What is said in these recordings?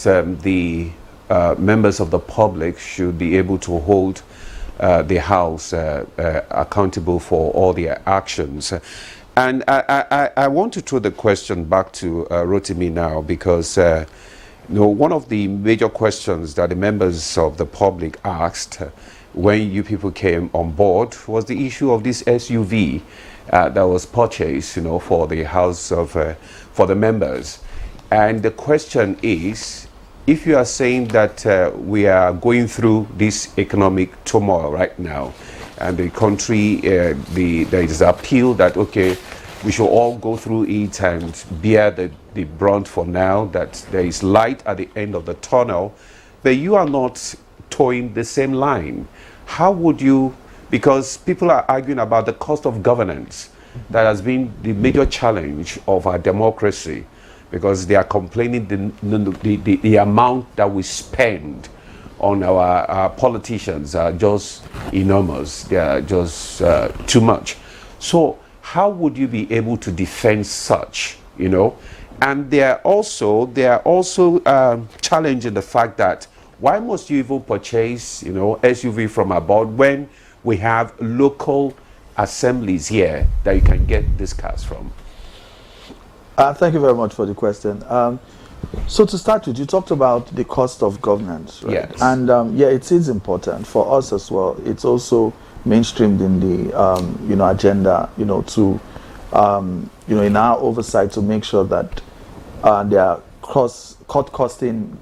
the members of the public should be able to hold the House accountable for all their actions. And I want to throw the question back to Rotimi now, because one of the major questions that the members of the public asked when you people came on board was the issue of this SUV that was purchased, for the House of, for the members. And the question is, if you are saying that we are going through this economic turmoil right now, and the country, there is an appeal that, okay, we should all go through it and bear the brunt for now, that there is light at the end of the tunnel, but you are not towing the same line. How would you, because people are arguing about the cost of governance, that has been the major challenge of our democracy, because they are complaining the amount that we spend on our politicians are just enormous. They are just too much. So how would you be able to defend such, And they are also challenging the fact that why must you even purchase, SUV from abroad when we have local assemblies here that you can get these cars from? Thank you very much for the question. So to start with, you talked about the cost of governance, right? Yes. And yeah, it is important for us as well. It's also mainstreamed in the agenda, to in our oversight to make sure that there are cost-cutting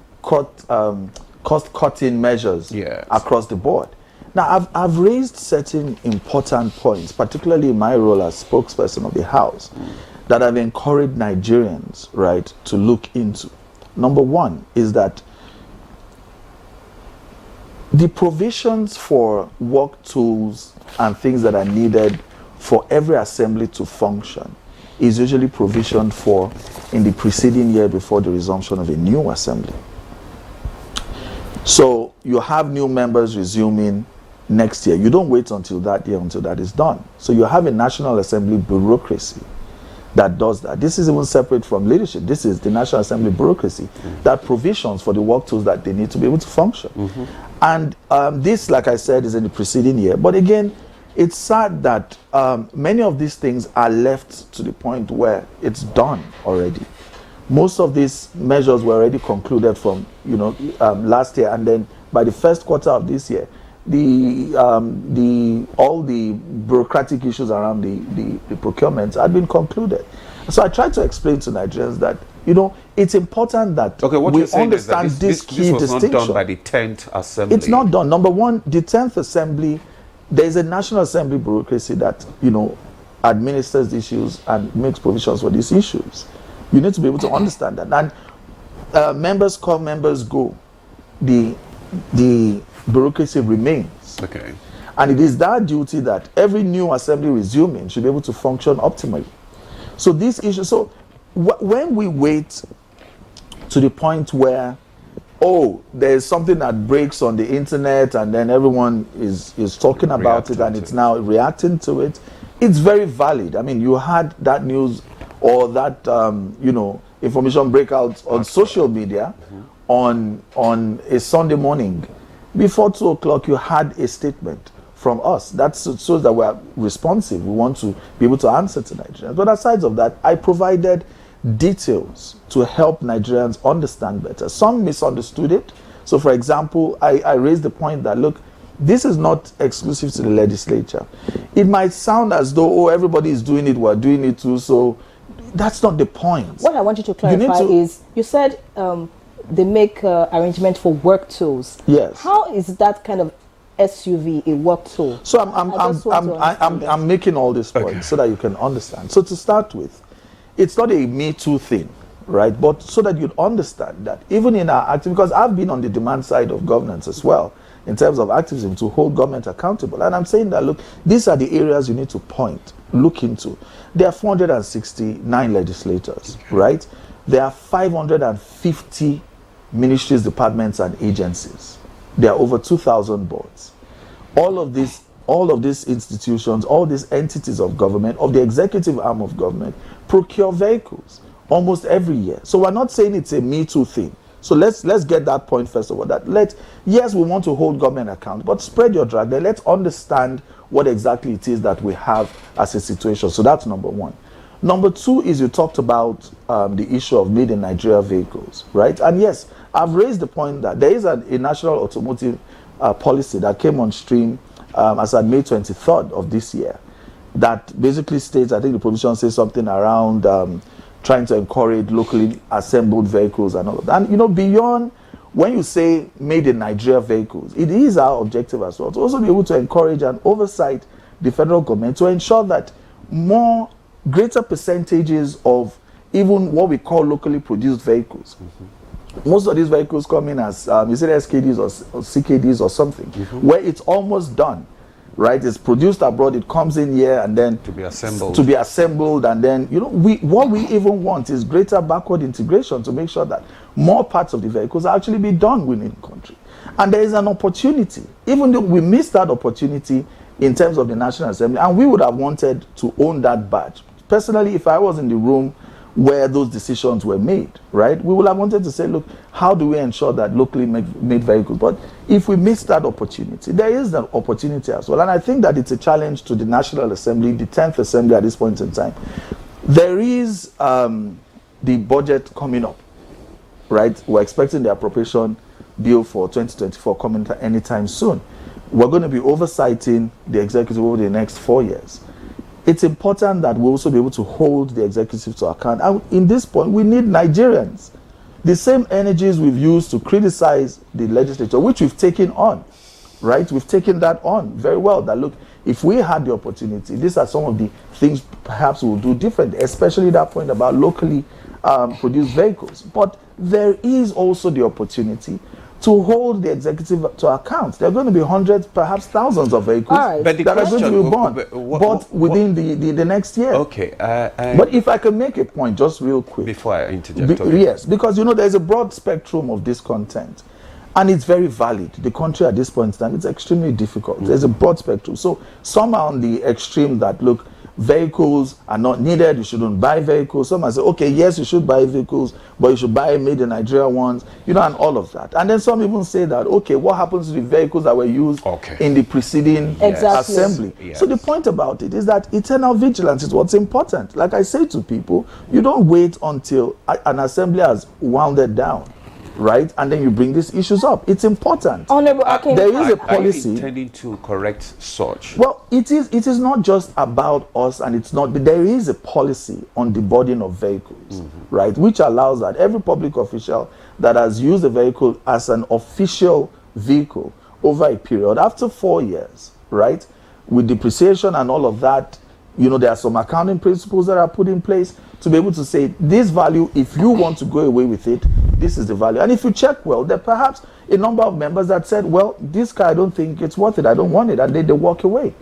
measures across the board. Now, I've raised certain important points, particularly in my role as spokesperson of the House, that I've encouraged Nigerians, right, to look into. Number one is that the provisions for work tools and things that are needed for every assembly to function is usually provisioned for in the preceding year before the resumption of a new assembly. So you have new members resuming next year. You don't wait until that year until that is done. So you have a National Assembly bureaucracy that does that. This is even separate from leadership. This is the National Assembly bureaucracy that provisions for the work tools that they need to be able to function. And this, like I said, is in the preceding year. But again, it's sad that many of these things are left to the point where it's done already. Most of these measures were already concluded from last year, and then by the first quarter of this year, all the bureaucratic issues around the procurement had been concluded. So I tried to explain to Nigerians that it's important that we understand this key distinction. This was not done by the 10th Assembly. It's not done. Number one, the 10th Assembly, there is a National Assembly bureaucracy that administers the issues and makes provisions for these issues. You need to be able to understand that. And members come, members go. The bureaucracy remains. Okay. And it is that duty that every new assembly resuming should be able to function optimally. So these issues, when we wait to the point where, there's something that breaks on the internet and then everyone is talking about it and it's now reacting to it, it's very valid. I mean, you had that news or that, information breakout on social media on a Sunday morning. Before 2 o'clock, you had a statement from us. That shows that we're responsive. We want to be able to answer to Nigerians. But aside of that, I provided details to help Nigerians understand better. Some misunderstood it. So, for example, I raised the point that, look, this is not exclusive to the legislature. It might sound as though, everybody is doing it, we're doing it too. So that's not the point. What I want you to clarify is, you said they make arrangement for work tools. Yes. How is that kind of SUV a work tool? So I'm making all these points so that you can understand. So to start with, it's not a Me Too thing, right? But so that you'd understand that even in our activism, because I've been on the demand side of governance as well, in terms of activism to hold government accountable. And I'm saying that, look, these are the areas you need to look into. There are 469 legislators, right? There are 550 ministries, departments, and agencies. There are over 2,000 boards. All of these institutions, all these entities of government, of the executive arm of government, procure vehicles almost every year. So we're not saying it's a Me Too thing. So let's get that point first of all. Yes, we want to hold government account, but spread your drag. Then let's understand what exactly it is that we have as a situation. So that's number one. Number two is you talked about the issue of made in Nigeria vehicles, right? And yes, I've raised the point that there is a national automotive policy that came on stream as at May 23rd of this year that basically states, I think the provision says something around trying to encourage locally assembled vehicles and all of that. And, you know, beyond when you say made in Nigeria vehicles, it is our objective as well to also be able to encourage and oversight the federal government to ensure that greater percentages of even what we call locally produced vehicles. Most of these vehicles come in as is it SKDs or CKDs or something, where it's almost done, right? It's produced abroad, it comes in here and then to be assembled. And then, you know, what we even want is greater backward integration to make sure that more parts of the vehicles actually be done within the country. And there is an opportunity, even though we missed that opportunity in terms of the National Assembly, and we would have wanted to own that badge. Personally, if I was in the room where those decisions were made, right, we would have wanted to say, look, how do we ensure that locally made vehicles? But if we miss that opportunity, there is an opportunity as well. And I think that it's a challenge to the National Assembly, the 10th Assembly at this point in time. There is the budget coming up, right? We're expecting the appropriation bill for 2024 coming anytime soon. We're going to be oversighting the executive over the next 4 years. It's important that we also be able to hold the executive to account. And in this point, we need Nigerians. The same energies we've used to criticize the legislature, which we've taken on, right? We've taken that on very well. That look, if we had the opportunity, these are some of the things perhaps we'll do differently, especially that point about locally produced vehicles. But there is also the opportunity to hold the executive to account. There are going to be hundreds, perhaps thousands of vehicles But the that are going to be born, but within the next year. Okay. But if I can make a point just real quick. Before I interject. Yes, because, you know, there's a broad spectrum of this content. And it's very valid. The country at this point in time, it's extremely difficult. There's a broad spectrum. So some are on the extreme that, look, vehicles are not needed, you shouldn't buy vehicles. Some might say, okay, yes, you should buy vehicles, but you should buy made in Nigeria ones, you know, and all of that. And then some even say that, okay, what happens to the vehicles that were used in the preceding assembly? Yes. So the point about it is that eternal vigilance is what's important. Like I say to people, you don't wait until an assembly has wounded down, right? And then you bring these issues up. It's important. Honorable Akin, there is a policy. Are you intending to correct such? Well, it is not just about us, and it's not, but there is a policy on the boarding of vehicles, right? Which allows that every public official that has used a vehicle as an official vehicle over a period, after 4 years, right? With depreciation and all of that, you know, there are some accounting principles that are put in place to be able to say this value, if you want to go away with it, this is the value. And if you check well, there are perhaps a number of members that said, well, this car, I don't think it's worth it, I don't want it, and they walk away.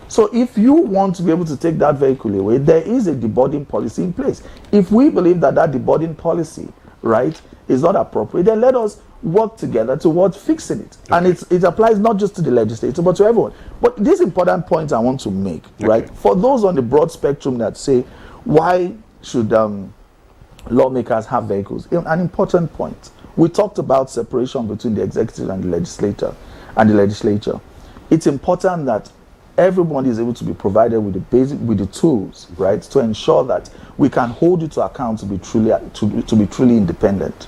So if you want to be able to take that vehicle away, there is a deboarding policy in place. If we believe that deboarding policy, right, is not appropriate, then let us work together towards fixing it. And it applies not just to the legislature, but to everyone. But this important point I want to make, right, for those on the broad spectrum that say, why should lawmakers have vehicles? An important point. We talked about separation between the executive and the legislature. It's important that everyone is able to be provided with the tools, right, to ensure that we can hold you to account to be truly independent.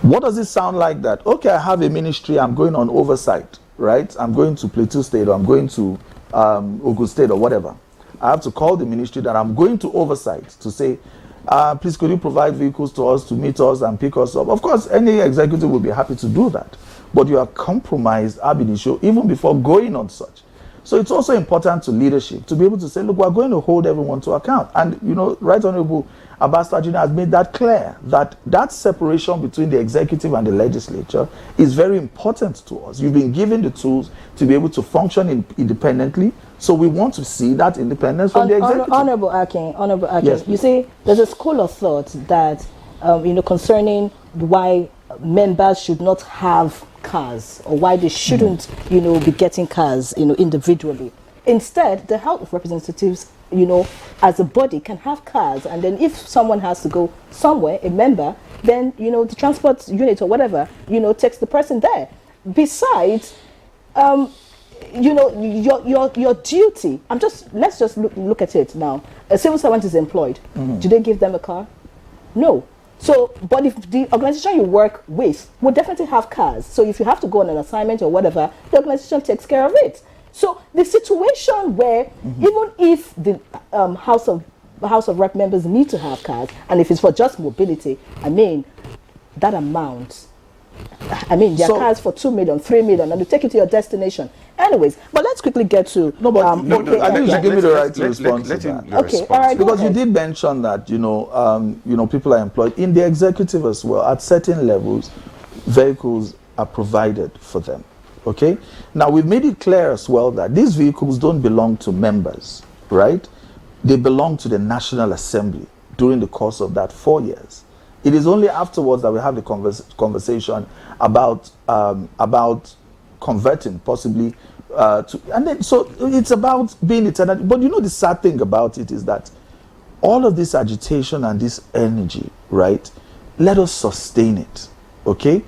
What does it sound like that? Okay, I have a ministry, I'm going on oversight, right? I'm going to Plateau State, or I'm going to Ogun State, or whatever. I have to call the ministry that I'm going to oversight to say, please, could you provide vehicles to us to meet us and pick us up? Of course, any executive will be happy to do that. But you are compromised ab initio even before going on such. So it's also important to leadership to be able to say, look, we're going to hold everyone to account. And, you know, Right Honorable Ambassador Junior has made that clear, that separation between the executive and the legislature is very important to us. You've been given the tools to be able to function independently. So we want to see that independence from the executive. Honorable Akin, yes, you see, there's a school of thought that, you know, concerning why members should not have cars, or why they shouldn't, you know, be getting cars, you know, individually. Instead, the House of Representatives as a body can have cars, and then if someone has to go somewhere, a member, then the transport unit or whatever takes the person there. Besides, your duty. Let's just look at it now. A civil servant is employed. Do they give them a car? No. So, but if the organization you work with will definitely have cars. So if you have to go on an assignment or whatever, the organization takes care of it. So the situation where even if the House of Rep members need to have cars, and if it's for just mobility, that amount. There are cars for 2 million, 3 million, and you take it to your destination. Anyways, but let's quickly get to I think you should give me the right to respond to that. Okay, all right. Because you did mention that people are employed in the executive as well. At certain levels, vehicles are provided for them. Okay. Now we've made it clear as well that these vehicles don't belong to members, right? They belong to the National Assembly during the course of that 4 years. It is only afterwards that we have the conversation about converting possibly and then so it's about being eternal. But the sad thing about it is that all of this agitation and this energy, right? Let us sustain it, okay?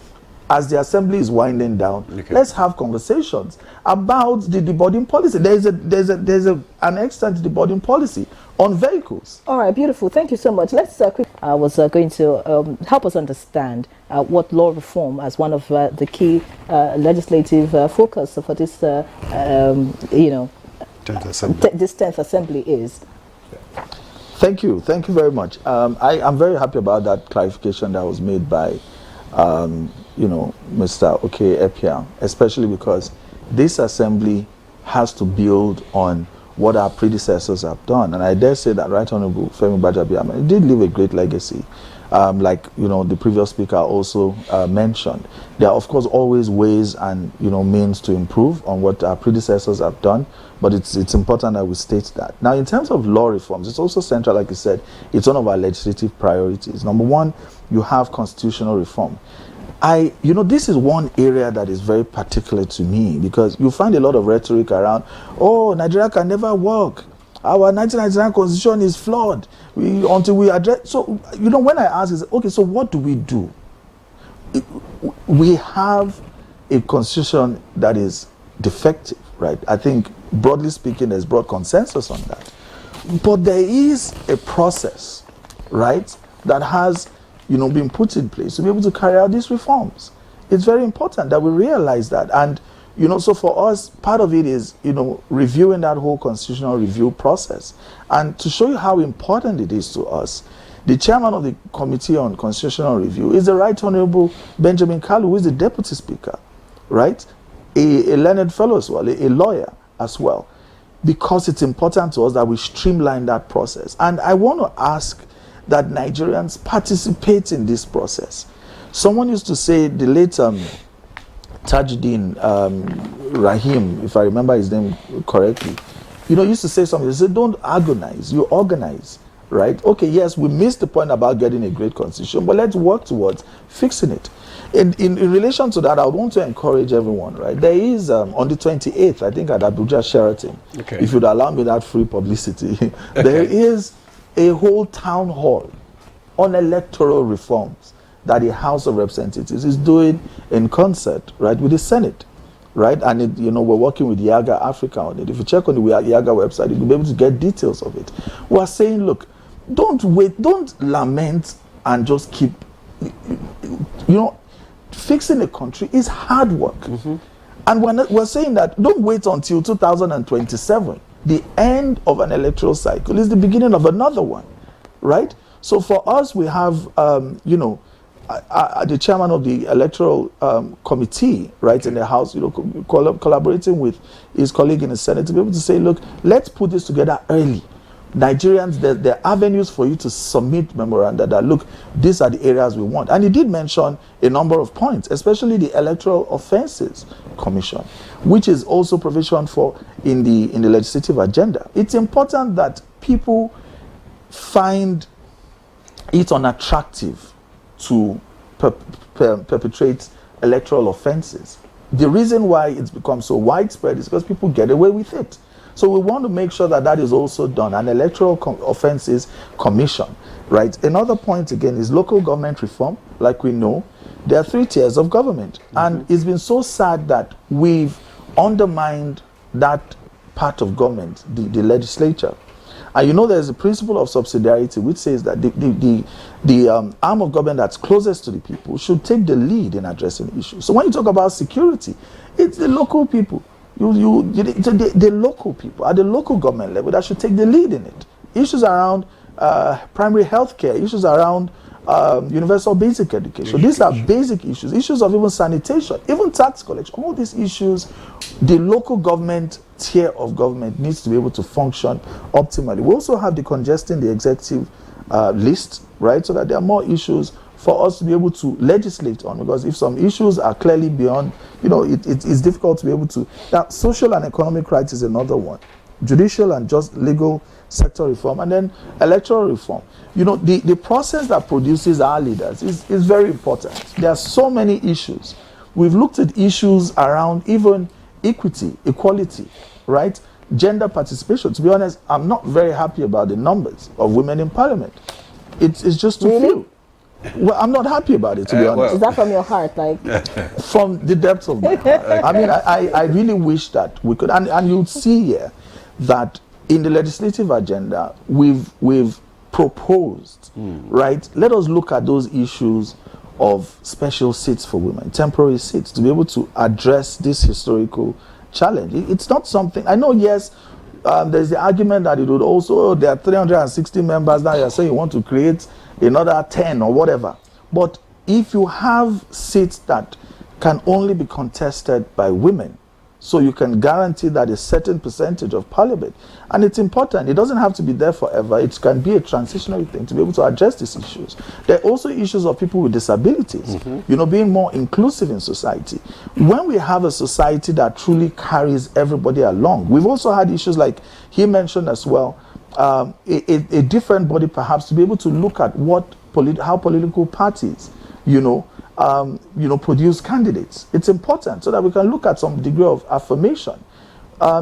As the assembly is winding down, let's have conversations about the deboarding policy. There's an extant deboarding policy on vehicles. All right, beautiful. Thank you so much. Let's quick. I was going to help us understand what law reform as one of the key legislative focus for this, 10th Assembly. This 10th Assembly is. Thank you very much. I'm very happy about that clarification that was made by Mr. Akin, especially because this assembly has to build on what our predecessors have done. And I dare say that Right Honorable Femi Gbajabiamila did leave a great legacy. The previous speaker also mentioned. There are, of course, always ways and, means to improve on what our predecessors have done, but it's important that we state that. Now, in terms of law reforms, it's also central, like you said, it's one of our legislative priorities. Number one, you have constitutional reform. This is one area that is very particular to me because you find a lot of rhetoric around, Nigeria can never work. Our 1999 constitution is flawed until we address. So, when I ask is, okay, so what do we do? We have a constitution that is defective, right? I think, broadly speaking, there's broad consensus on that. But there is a process, right, that has been put in place to be able to carry out these reforms. It's very important that we realize that. And, so for us, part of it is, reviewing that whole constitutional review process. And to show you how important it is to us, the chairman of the Committee on Constitutional Review is the Right Honorable Benjamin Kalu, who is the Deputy Speaker, right? A learned fellow as well, a lawyer as well, because it's important to us that we streamline that process. And I want to ask that Nigerians participate in this process. Someone used to say, the late Tajuddin Rahim, if I remember his name correctly, used to say something. He said, don't agonize, you organize, right? Okay, yes, we missed the point about getting a great constitution, but let's work towards fixing it. In relation to that, I would want to encourage everyone, right? There is, on the 28th, I think at Abuja Sheraton, if you'd allow me that free publicity, there is a whole town hall on electoral reforms that the House of Representatives is doing in concert, right, with the Senate, right? And we're working with Yaga Africa on it. If you check on the Yaga website, you'll be able to get details of it. We're saying, look, don't wait, don't lament and just keep, fixing a country is hard work. And we're saying that don't wait until 2027. The end of an electoral cycle is the beginning of another one, right? So for us, we have, the chairman of the electoral committee, right, in the House, collaborating with his colleague in the Senate to be able to say, look, let's put this together early. Nigerians, there are avenues for you to submit memoranda that, look, these are the areas we want. And he did mention a number of points, especially the Electoral Offences Commission, which is also provision for in the legislative agenda. It's important that people find it unattractive to perpetrate electoral offences. The reason why it's become so widespread is because people get away with it. So we want to make sure that that is also done. An electoral offences commission, right? Another point again is local government reform. Like we know, there are 3 tiers of government, and it's been so sad that we've undermined that part of government, the legislature. And you know, there's a principle of subsidiarity which says that the arm of government that's closest to the people should take the lead in addressing issues. So when you talk about security, it's the local people. The local people at the local government level that should take the lead in it. Issues around primary health care, issues around universal basic education. These are basic issues. Issues of even sanitation, even tax collection. All these issues, the local government tier of government needs to be able to function optimally. We also have the congesting the executive list, right? So that there are more issues for us to be able to legislate on, because if some issues are clearly beyond, it's difficult to be able to. Now, social and economic rights is another one. Judicial and just legal sector reform, and then electoral reform. The process that produces our leaders is very important. There are so many issues. We've looked at issues around even equity, equality, right? Gender participation. To be honest, I'm not very happy about the numbers of women in parliament. It's just too few. Well, I'm not happy about it, to be honest. Well. Is that from your heart, like? From the depths of my heart. I mean, I really wish that we could, and you'll see here that in the legislative agenda, we've proposed, right? Let us look at those issues of special seats for women, temporary seats, to be able to address this historical challenge. It's not something, I know, yes, there's the argument that it would also, there are 360 members now, you're saying you want to create another 10 or whatever. But if you have seats that can only be contested by women, so you can guarantee that a certain percentage of parliament, and it's important, it doesn't have to be there forever, it can be a transitionary thing to be able to address these issues. There are also issues of people with disabilities, being more inclusive in society. When we have a society that truly carries everybody along, we've also had issues like he mentioned as well, a different body perhaps to be able to look at how political parties, produce candidates. It's important so that we can look at some degree of affirmation.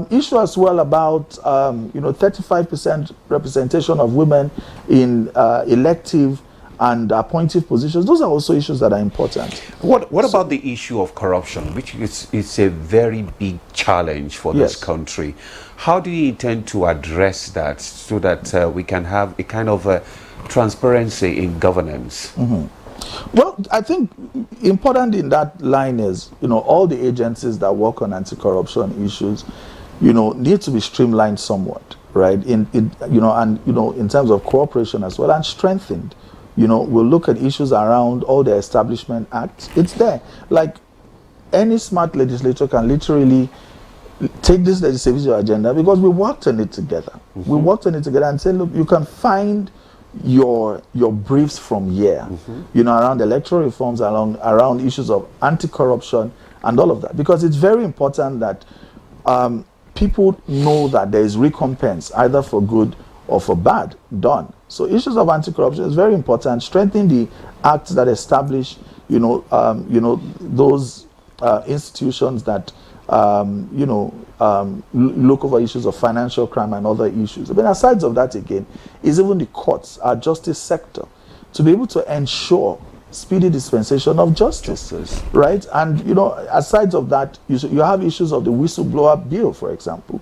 Issue as well about 35% representation of women in elective and appointive positions. Those are also issues that are important. What about the issue of corruption, which is a very big challenge for this country? How do you intend to address that so that we can have a kind of transparency in governance? Well, I think important in that line is, all the agencies that work on anti-corruption issues, need to be streamlined somewhat, right? In terms of cooperation as well, and strengthened. We'll look at issues around all the establishment acts. It's there. Like any smart legislator can literally take this legislative agenda, because we worked on it together. We worked on it together and said, look, you can find your briefs from here, around electoral reforms, around issues of anti-corruption and all of that, because it's very important that people know that there is recompense either for good or for bad done. So issues of anti-corruption is very important. Strengthen the acts that establish, those institutions that look over issues of financial crime and other issues. But aside of that, again, is even the courts, our justice sector, to be able to ensure speedy dispensation of justice. Right? And, aside of that, you have issues of the whistleblower bill, for example,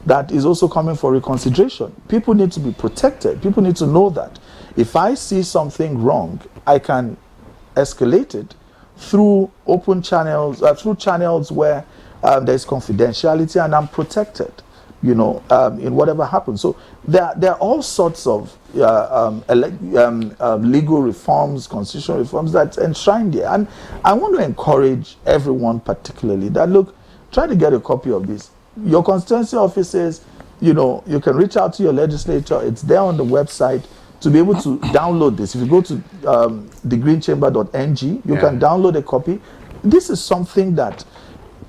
that is also coming for reconsideration. People need to be protected. People need to know that if I see something wrong, I can escalate it through open channels, through channels where there's confidentiality and I'm protected, in whatever happens. So there are all sorts of legal reforms, constitutional reforms that's enshrined here. And I want to encourage everyone particularly that, look, try to get a copy of this. Your constituency offices, you can reach out to your legislature. It's there on the website to be able to download this. If you go to thegreenchamber.ng, you can download a copy. This is something that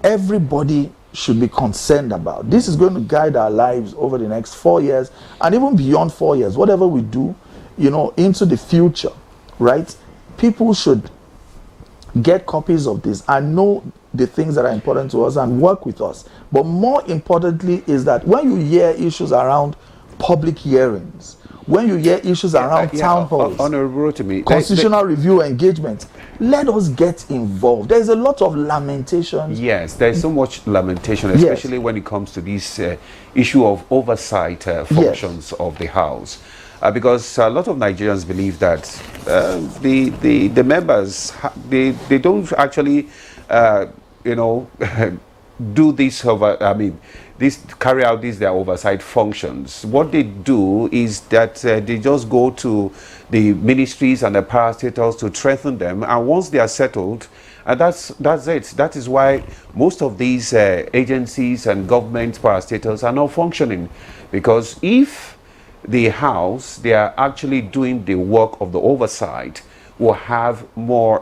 everybody should be concerned about. This is going to guide our lives over the next 4 years and even beyond 4 years, whatever we do, into the future, right? People should get copies of this and know the things that are important to us and work with us. But more importantly is that when you hear issues around public hearings, when you hear issues around town halls, Honorable Rotimi, constitutional review engagement, let us get involved. There's a lot of lamentation. Yes, there's so much lamentation, especially when it comes to this issue of oversight functions of the House. Because a lot of Nigerians believe that the members, they don't actually, do this carry out these their oversight functions. What they do is that they just go to the ministries and the parastatals to strengthen them, and once they are settled, and that's it. That is why most of these agencies and government parastatals are not functioning, because if the House, they are actually doing the work of the oversight, will have more,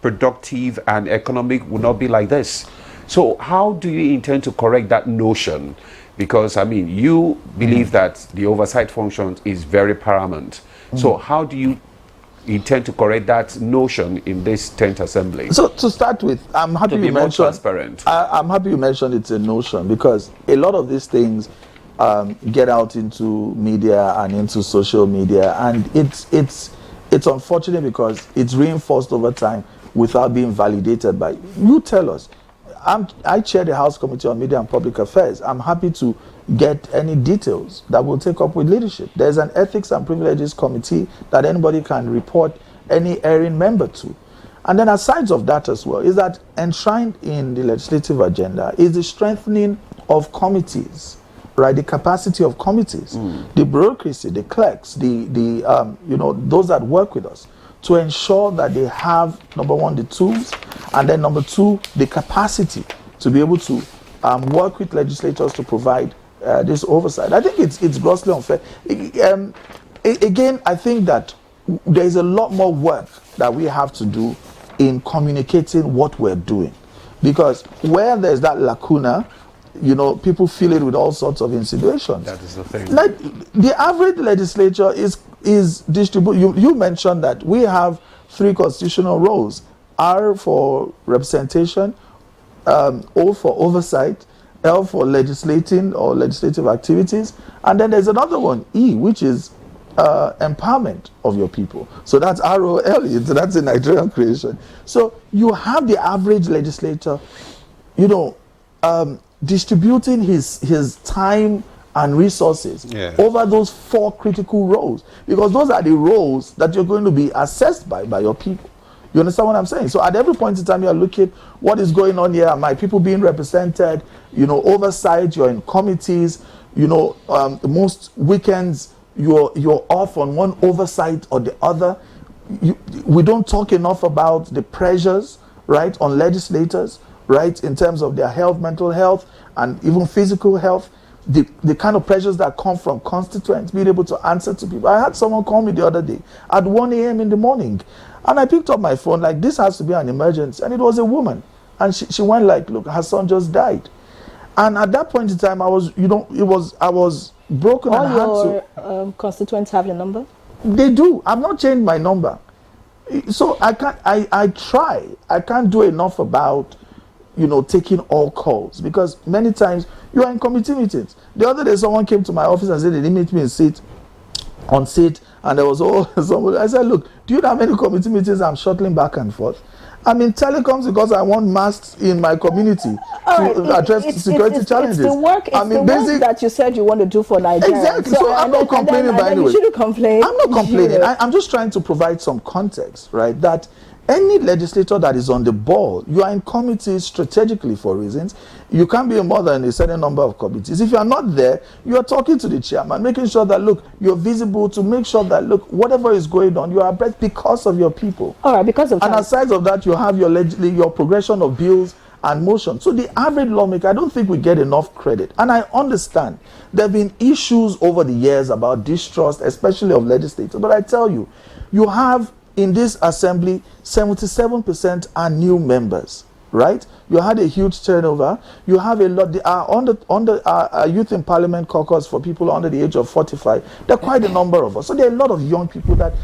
productive and economic, will not be like this. So how do you intend to correct that notion? Because, you believe that the oversight function is very paramount. So how do you intend to correct that notion in this 10th Assembly? So to start with, I'm happy you mentioned transparent. I'm happy you mentioned it's a notion, because a lot of these things get out into media and into social media, and it's unfortunate because it's reinforced over time without being validated by you. Tell us. I chair the House Committee on Media and Public Affairs. I'm happy to get any details that we'll take up with leadership. There's an Ethics and Privileges Committee that anybody can report any erring member to. And then aside of that as well, is that enshrined in the legislative agenda is the strengthening of committees, right? The capacity of committees, the bureaucracy, the clerks, those that work with us, to ensure that they have, number one, the tools, and then number two, the capacity to be able to work with legislators to provide this oversight. I think it's grossly unfair. Again, I think that there's a lot more work that we have to do in communicating what we're doing, because where there's that lacuna, people fill it with all sorts of insinuations. That is the thing. Like the average legislature is distributed. You mentioned that we have 3 constitutional roles: R for representation, O for oversight, L for legislating or legislative activities, and then there's another one, E, which is empowerment of your people. So that's ROL. That's a Nigerian creation. So you have the average legislator, distributing his time and resources over those 4 critical roles, because those are the roles that you're going to be assessed by your people. You understand what I'm saying? So at every point in time, you're looking what is going on here. Are my people being represented? Oversight. You're in committees. Most weekends you're off on one oversight or the other. We don't talk enough about the pressures, right, on legislators, right, in terms of their health, mental health, and even physical health. The kind of pressures that come from constituents being able to answer to people. I had someone call me the other day at 1 a.m. in the morning, and I picked up my phone like, this has to be an emergency, and it was a woman, and she went like, look, her son just died. And at that point in time, I was broken. All and had your constituents have your number? They do. I've not changed my number, so I can't. I try. I can't do enough about taking all calls, because many times you are in committee meetings. The other day, someone came to my office and said they didn't meet me on seat, and there was somebody. I said, look, do you know how many committee meetings I'm shuttling back and forth? I'm in telecoms because I want masks in my community to address security challenges. It's the work, work that you said you want to do for Nigeria. Exactly. So I'm not complaining, by any way. You shouldn't complain. I'm not complaining. I'm just trying to provide some context, right? That any legislator that is on the ball, you are in committees strategically for reasons. You can't be more than a certain number of committees. If you are not there, you are talking to the chairman, making sure that, look, you're visible, to make sure that, look, whatever is going on, you are abreast because of your people. All right, because of time. And aside of that, you have your progression of bills and motion. So the average lawmaker, I don't think we get enough credit. And I understand there have been issues over the years about distrust, especially of legislators. But I tell you, you have in this assembly, 77% are new members, right? You had a huge turnover. You have a lot. Under our Youth in Parliament caucus for people under the age of 45, there are quite a number of us. So there are a lot of young people that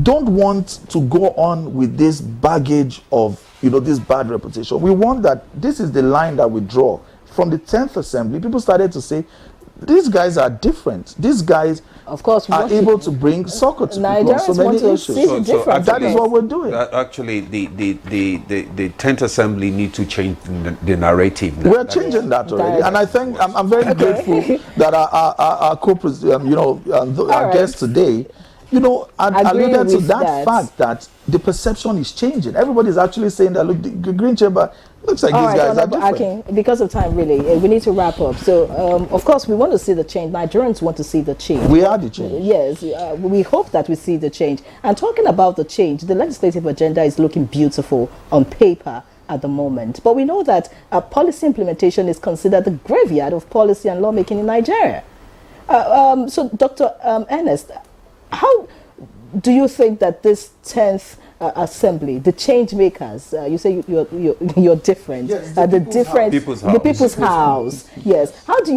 don't want to go on with this baggage of this bad reputation. We want that. This is the line that we draw. From the 10th Assembly, people started to say, these guys are different. These guys of course, are able to bring soccer to people on Nigerians so want many to issues. see the difference. That is what we're doing. Actually, the 10th Assembly need to change the narrative. We're changing that already, and I think I'm very grateful that our our guest today, alluded to that fact that the perception is changing. Everybody's actually saying that, look, the Green Chamber looks like these guys are different. Akin, because of time, really, we need to wrap up. So, of course, we want to see the change. Nigerians want to see the change. We are the change. Yes, we hope that we see the change. And talking about the change, the legislative agenda is looking beautiful on paper at the moment. But we know that policy implementation is considered the graveyard of policy and lawmaking in Nigeria. So, Dr. Ernest, how do you think that this 10th Assembly, the change makers, you say you're different, yes, the People's House, yes, how do you